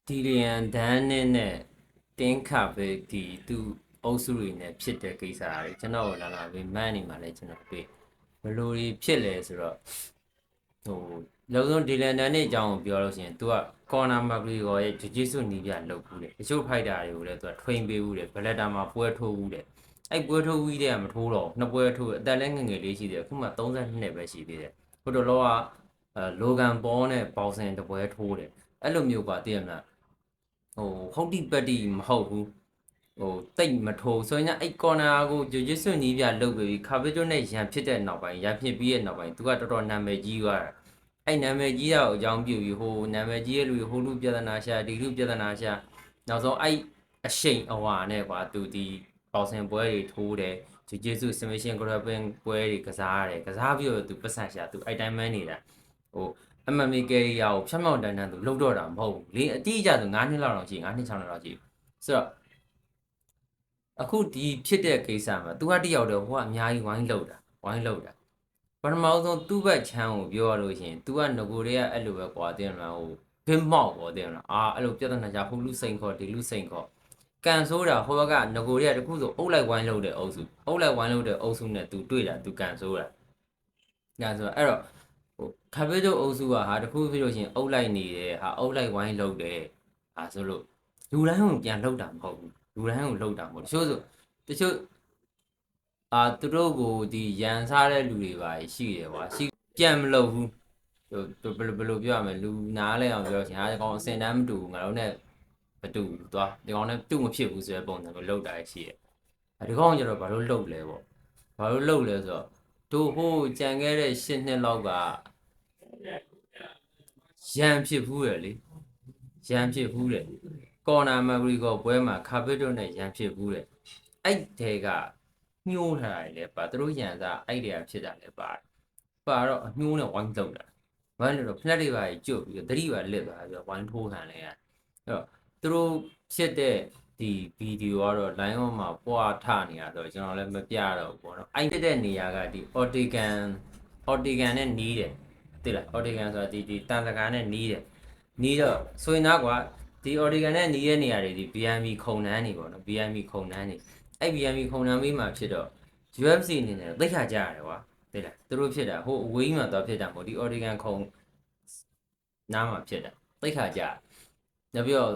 ဒီလျံဒန်းနဲ့တင်းခါပဲဒီသူ့အုပ်စုတွေနဲ့ဖြစ်တဲ့ကိစ္စတွေကျွန်တော်လာလာပဲမန်းနေမှာလဲကျွန်တော်တွေ့ဘလို့တွေဖြစ်လဲဆိုတော့ဟိုလုံးစုံဒီလန်ဒန်နဲ့အကြောင်းကိုပြောလို့ရှိရင် तू ကကော်နာမဂရီဂေါ်ရဲ့ဂျူဂျစ်ဆုနီးပြလုပ်ဘူးတယ်တချို့ဖိုက်တာတွေကိုလည်း तू ကထွင်ပေးဘူးတယ်ဘလက်တာမှာပွဲထိုးဘူးတယ်အဲ့ပွဲထိုးပြီးတဲ့ကမထိုးတော့နှစ်ပွဲထိုးအသက်လည်းငငယ်လေးရှိတယ်အခုမှ32နှစ်ပဲရှိသေးတယ်ဟိုတော့လောကလိုဂန်ဘောနဲ့ဘောက်ဆင်တပွဲထိုးတယ်အဲ့လိုမျိုးပါသိရမလားဟုတ်တိပတ်တိမဟုတ်ဘူးတိတ်မထိုးဆိုရင်အဲ့ကော်နာကိုဂျူဂျစ်ဆွနီးပြလုပ်ပြီးခါပီတိုနဲ့ရန်ဖြစ်တဲ့နောက်ပိုင်းရန်ဖြစ်ပြီးတဲ့နောက်ပိုင်း तू ကတော်တော်နာမည်ကြီးသွားတာအဲ့နာမည်ကြီးတာကိုအကြောင်းပြုပြီးနာမည်ကြီးရဲ့လူဟိုလူပြဿနာရှာဒီလူပြဿနာရှာနောက်ဆုံးအဲ့အရှိန်အဝါနဲ့ကွာ तू ဒီပေါစင်ပွဲတွေထိုးတယ်ဂျူဂျစ်ဆွစမရှင်ဂရပင်ပွဲတွေကစားရတယ်ကစားပြီးတော့ तू ပတ်စံရှာ तू အဲ့တိုင်းမန်းနေတာMMA ကယ်ရီယာကိုဖြတ်မြောက်တန်းတန်း तू လှုပ်တော့တာမဟုတ်ဘူးလေအတိအကျ तू 9နှစ်လောက်တော့ရှိ9နှစ်6နှစ်လောက်ရှိဆိုတော့အခုဒီဖြစ်တဲ့ကိစ္စမှာ तू ကတယောက်တည်းဟိုကအများကြီးဝိုင်းလှုပ်တာပထမဆုံးသူ့ဘက်ချမ်းကိုပြောရလို့ရှိရင် तू ကငကိုတွေကအဲ့လိုပဲကွာတင်မလားဘင်းမောက်ပေါ့တင်မလားအဲ့လိုပြဿနာကြဟိုလူစိန်ခေါ်ဒီလူစိန်ခေါ်ကန်ဆိုးတာဟိုဘက်ကငကိုတွေကတခုဆိုအုပ်လိုက်ဝိုင်းလှုပ်တဲ့အုပ်စုနဲ့ तू တွေ့တာ तू ကန်ဆိုးတာကန်ဆိုအဲ့တော့ခါပေးတို့အုပ်စုကဟာတခုဖြစ်လို့ရှိရင်အုပ်လိုက်နေတယ်ဟာအုပ်လိုက်ဝိုင်းလှုပ်တယ်ဟာဆိုလို့လူတိုင်းကိုပြန်လှုပ်တာမဟုတ်ဘူးလူတိုင်းကိုလှုပ်တာမဟုတ်တချို့သူတို့ကိုဒီရန်စားတဲ့လူတွေပါရှိတယ်ကွာရှိပြန်မလုပ်ဘူးဘယ်လိုပြောရမလဲလူနားလဲအောင်ပြောချင်ဟာဒီကောင်အစင်တန်းမတူဘူးငါတို့နဲ့မတူဘူးသွားဒီကောင်နဲ့တူမဖြစ်ဘူးဆိုတဲ့ပုံစံကိုလှုပ်တာရှိတယ်ဒီကောင်ကျတော့ဘာလို့လှုပ်လဲပေါ့ဘာလို့လှုပ်လဲဆိုတော့တို့ဟိုကြံခဲ့တဲ့8နှစ်လောက်ကရန်ဖြစ်ဘူးရလေရန်ဖြစ်ဘူးတယ်ကော်နာမဂရီကိုပွဲမှာခါပစ်တို့နဲ့ရန်ဖြစ်ဘူးတယ်အဲ့တဲကညှိုးထားတယ်လေပါသူတို့ရန်စားအဲ့တဲကဖြစ်တာလေပါတော့အညှိုးနဲ့ဝိုင်းထုတ်တာဝိုင်းလို့တော့ဖလက်တွေပါကျွတ်ပြီးသတိပါလစ်သွားပြီးဝိုင်းထိုးခံလဲရအဲ့တော့သူတို့ဖြစ်တဲ့ဒီဗီဒီယိုကတော့ line on မှာပွားထနေရတော့ကျွန်တော်လည်းမပြတော့ဘူးပေါ့နော်အဲ့ဖြစ်တဲ့နေရာကဒီ Ortigan နဲ့နီးတယ်သိလား Ortigan ဆိုတာဒီတန်စကားနဲ့နီးတယ်နီးတော့ဆိုရင်တော့ကွာဒီ Ortigan နဲ့နီးတဲ့နေရာတွေဒီ BMB ခုံနှန်းနေပေါ့နော် BMB ခုံနှန်းနေအဲ့ BMB ခုံနှန်းပြီးမှဖြစ်တော့ UFC အနေနဲ့သိခါကြရတယ်ကွာသိလားသူတို့ဖြစ်တာဟိုအဝေးမှာတော့ဖြစ်တာမဟုတ်ဒီ Ortigan ခုံနားမှာဖြစ်တာသိခါကြနောက်ပြီးတော့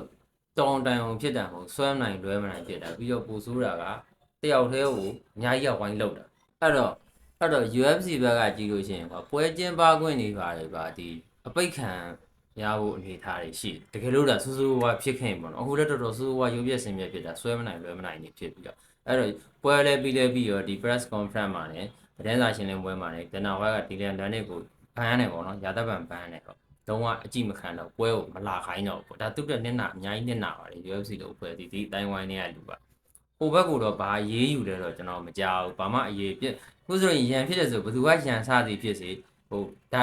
တောင်တိုင်အောင်ဖြစ်တာမဟုတ်ဆွဲမနိုင်လွဲမနိုင်ဖြစ်တာပြီးတော့ပူဆိုးတာကတယောက်တည်းကိုအများကြီးကဝိုင်းလောက်တာအဲ့တော့ UFC ဘက်ကကြည့်လို့ရှိရင်ကွာပွဲကျင်းပခွင့်နေပါတယ်ပါဒီအပိတ်ခံရဖို့အနေထားတွေရှိတကယ်လို့ဒါစူးစူးဝါဖြစ်ခင်ပေါ့နော်အခုလည်းတော်တော်စူးစူးဝါရုပ်ပြက်ဆင်းပြက်ဖြစ်တာဆွဲမနိုင်လွဲမနိုင်နေဖြစ်ပြီးတော့အဲ့တော့ပွဲလဲပြီးတော့ဒီ press conference မှာလည်းသတင်းစာရှင်းလင်းပွဲမှာလည်းဒနာဝါကဒီလန်ဒန်နဲ့ကိုဘန်းနေပေါ့နော်ရာသက်ပံဘန်းနေတော့လုံးဝအကြည့်မခံတော့ပွဲကိုမလာခိုင်းတော့ဘူးဒါသူ့တက်နစ်နာအများကြီးနစ်နာပါတယ် UFC လို့ပွဲဒီအတိုင်းဝိုင်းနေရလူပါဟိုဘက်ကတော့ဘာရေးယူလဲတော့ကျွန်တော်မကြောက်ဘူးဘာမှအရေးပြခုဆိုရင်ရန်ဖြစ်တယ်ဆိုဘယ်သူကရန်စားသည်ဖြစ်စေဒါ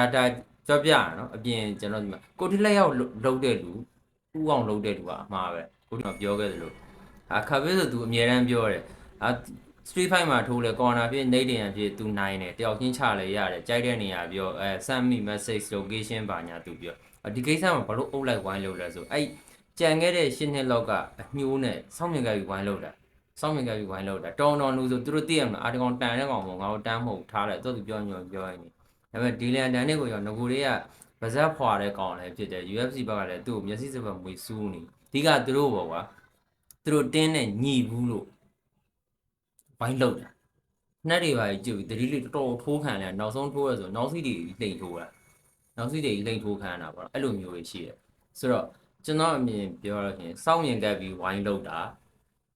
ကြောပြရနော်အပြင်ကျွန်တော်ဒီမှာကိုထိလက်ရောက်လှုပ်တဲ့လူဥအောင်လှုပ်တဲ့လူကအမှားပဲကိုထိပြောခဲ့သလိုခါပဲဆိုသူအမြဲတမ်းပြောတယ်street fight မှာထိုးလဲ corner ဖြစ်နေတယ်ရန်ဖြစ်သူနိုင်တယ်တယောက်ချင်းချလဲရတယ်ကြိုက်တဲ့နေရာပြောsend me message location ပါညာသူပြောဒီကိစ္စမှာဘာလို့အုပ်လိုက်ဝိုင်းလို့လဲဆိုအဲ့ကြံခဲ့တဲ့8နှစ်လောက်ကအညှိုးနဲ့စောင့်မြင်ကြပြီးဝိုင်းလို့တာစောင့်မြင်ကြပြီးဝိုင်းလို့တာတော်လူဆိုသူတို့သိရမလားဒီကောင်တန်တဲ့ကောင်မဟုတ်ငါတို့တန်းမဟုတ်ထားတယ်သူပြောညောပြောရင်းဒါပေမဲ့ဒီလန်တန်နဲ့ကိုရောငကိုတွေကဗဇက်ဖွာတဲ့ကောင်လည်းဖြစ်တယ် UFC ဘက်ကလည်းသူ့ကိုမျက်စိစပ်မွေစူးနေအဓိကသူတို့ပေါ့ကွာသူတို့တင်းနဲ့ညီဘူးလို့ဝိုင်းလို့တာနှက်တွေပါကြည့်ပြီးတတိလေးတော်ထိုးခံတယ်နောက်ဆုံးထိုးရဆိုနောက်စီးတွေလှိမ့်ထိုးတာနောက်စီးတွေလှိမ့်ထိုးခံတာပေါ့အဲ့လိုမျိုးတွေရှိတယ်ဆိုတော့ကျွန်တော်အမြင်ပြောရရင်စောင့်မြင်ကပ်ပြီးဝိုင်းလို့တာ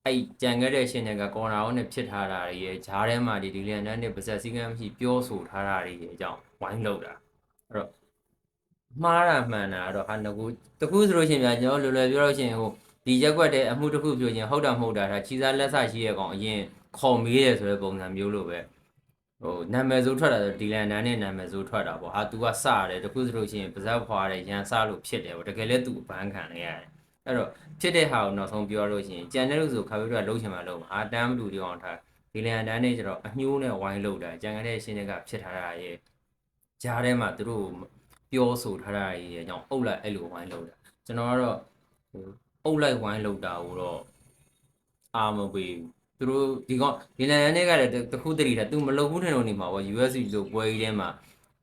အဲ့ကြံခဲ့တဲ့ရှင်တွေကကော်နာအောင်နဲ့ဖြစ်ထားတာတွေရဲ့ဂျားထဲမှာဒီလန်ဒန်နဲ့ပါဇက်စည်းကမ်းမရှိပြောဆိုထားတာတွေရဲ့အကြောင်းဝိုင်းလို့တာအဲ့တော့မှားတာမှန်တာတော့ဟာငကူတခုဆိုလို့ရှိရင်ဗျာကျွန်တော်လွယ်ပြောလို့ရှိရင်ဒီရက်ွက်တဲ့အမှုတစ်ခုပြောရင်ဟုတ်တာမဟုတ်တာဒါခြိစားလက်ဆရှိရကောင်အရင်ခေါ်မေးတယ်ဆိုတဲ့ပုံစံမျိုးလိုပဲနာမည်ဆိုးထွက်တာဆိုဒီလန်ဒန်နဲ့နာမည်ဆိုးထွက်တာပေါ့ဟာ तू ကစရတယ်တခုဆိုလို့ရှိရင်ပါဇက်ဖွာတယ်ရန်စလို့ဖြစ်တယ်ပေါ့တကယ်လဲ तू ဘန်းခံနေရတယ်အဲ့တော့ဖြစ်တဲ့ဟာကိုနောက်ဆုံးပြောလို့ရှိရင်ကြံတဲ့လို့ဆိုခါပြီးတော့လှုပ်ချင်မှလှုပ်မှာတမ်းမတူဒီအောင်ထားဒီလန်ဒန်နဲ့ကျတော့အညှိုးနဲ့ဝိုင်းလှုပ်တာကြံခဲ့တဲ့ရှင်းတွေကဖြစ်ထားတာရဲ့ဂျားထဲမှာသူတို့ပြောဆိုထားတာရဲ့အကြောင်းအုပ်လိုက်အဲ့လိုဝိုင်းလှုပ်တာကျွန်တော်ကတော့ အုပ်လိုက်ဝိုင်းလောက်တာကိုတော့အာမပေးဘူးသူတို့ဒီလန်နဲ့ကလည်းတခုတည်းတာသူမလုပ်ဘူးထင်လို့နေမှာပေါ့ US လို့ပွဲကြီးထဲမှာ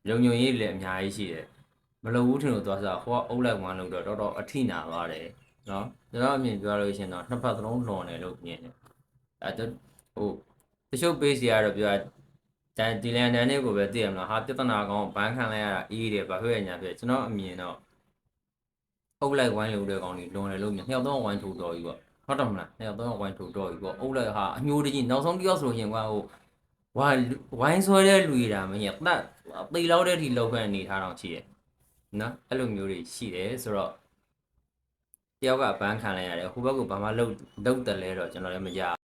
လုံညုံရေးလည်းအများကြီးရှိတယ်မလုပ်ဘူးထင်လို့သွားစားဟိုကအုပ်လိုက်ဝိုင်းလောက်တော့တော်တော်အထိနာသွားတယ်နော်ကျွန်တော်အမြင်ပြောလို့ရှိရင်တော့နှစ်ဖက်သလုံးလွန်တယ်လို့မြင်တယ်အဲဟိုတချို့ page တွေကတော့ပြောဒီလန်နဲ့ကိုပဲသိရမလားဟာပြဿနာကောင်းဘန်းခံလိုက်ရတာအေးတယ်ဘာဖြစ်ရညာဖြစ်ကျွန်တော်အမြင်တော့အုပ်လိုက်ဝိုင်းလို့တဲ့ကောင်ကြီးလွန်တယ်လို့မြင်နှစ်ယောက်တော့ဝိုင်းထိုးတော်ပြီပေါ့ဟုတ်တယ်မလားနှစ်ယောက်တော့ဝိုင်းထိုးတော်ပြီပေါ့အုပ်လိုက်ဟာအညိုတကြီးနောက်ဆုံးတစ်ယောက်ဆိုရင်ကဟိုဝိုင်းဆွဲတဲ့လူတွေတာမင်းရတတ်သေလောက်တဲ့အထိလောက်ခဲ့အနေထားတော့ရှိတယ်နော်အဲ့လိုမျိုးတွေရှိတယ်ဆိုတော့တယောက်ကဘန်းခံလိုက်ရတယ်ဟိုဘက်ကဘာမှလုပ်တယ်လဲတော့ကျွန်တော်လည်းမရ